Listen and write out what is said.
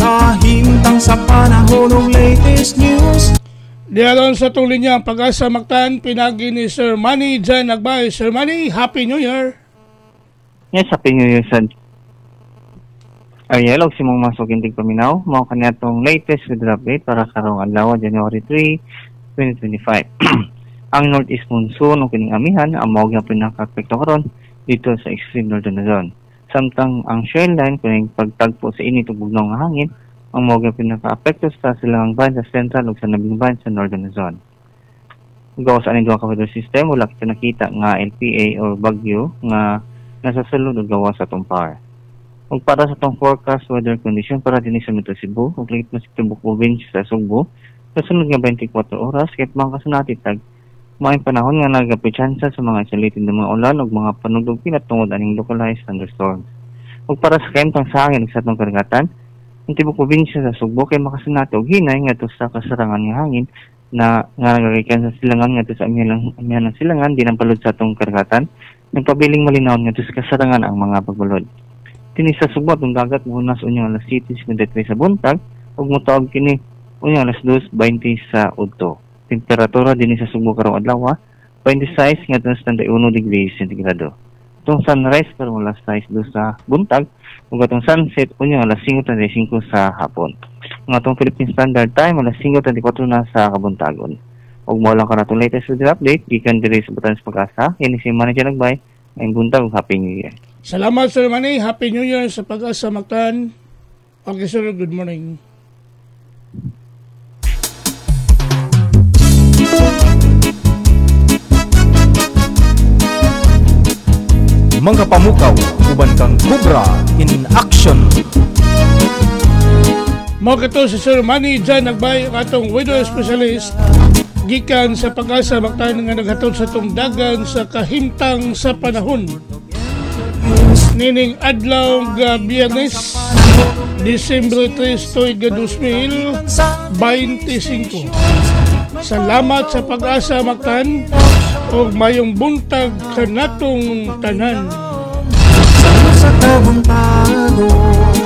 kahimtang sa panahon ng latest news. Dialon sa itong linya ang Pag-asa Mactan, pinagi ni Sir Manny Jan Agbay. Sir Manny, Happy New Year! Yes, Happy New Year, Sad. Ay, hello, si mong masukintig paminaw. Mga kanya itong latest weather update para karong adlaw, January 3, 2025. Ang Northeast Monsoon o kining amihan, ang mawag na pinaka-apekto karon dito sa extreme northern zone. Samtang ang shell line, kuning pagtagpo sa init o bugnong hangin, ang mawag na pinaka-apekto sa silangang band sa central o sa nabing band sa northern zone. Gawas aning duha ka weather system, wala kita nakita nga LPA or bagyo nga nasa sulod o gawas sa itong par. Ug para sa itong forecast weather condition para din sa Metro Cebu, ug late na sa Timbuk Province sa Sugbo, sa sunod nga 24 oras, kahit mga kasunatitag, maayong panahon nga nagapitsansa sa mga isolated na mga ulan ug mga panugdog pinatungod aning localized thunderstorms. Ug para sa kaimtang sa hangin sa itong karagatan, ang Timbuk Province sa Sugbo kay makasunati og hinay nga to sa kasarangan nga hangin na nagagikan sa silangan nga to sa amihan ng silangan di nang palud sa itong karagatan, nagpabiling malinaw nga to sa kasarangan ang mga pagbulod. Kini sa Sugbo atong dagat muhunas unyong alas 7:53 sa buntag ug motaog kini unyong alas 2:20 sa udto. Temperatura dinhi sa Sugbo karong adlaw 26 ngadto sa 31 degrees sentigrado. Itong sunrise karong alas 6:02 sa buntag ug atong sunset unyong alas 5:35 sa hapon. Ang atong Philippine Standard Time alas 5:34 na sa kabuntagon. Ug mao lang kanatong latest weather update gikan diri sa Batanes Pag-asa. Ini si Manager Nagbay. Ang buntag ug Happy New Year. Salamat, Sir Manny. Happy New Year sa Pag-asa Mactan. Okay, sir. Good morning. Mga pamukaw, uban kang Cobra in action. Mga kato si Sir Manny Jan Agbay, atong weather specialist, gikan sa Pag-asa Mactan nga naghatod sa itong dagan sa kahimtang sa panahon. Nining adlaw nga Biyernes, Disyembre 3, 2025. Salamat sa Pag-asa Mactan o mayong buntag kanatong tanan. Sa kabuntagon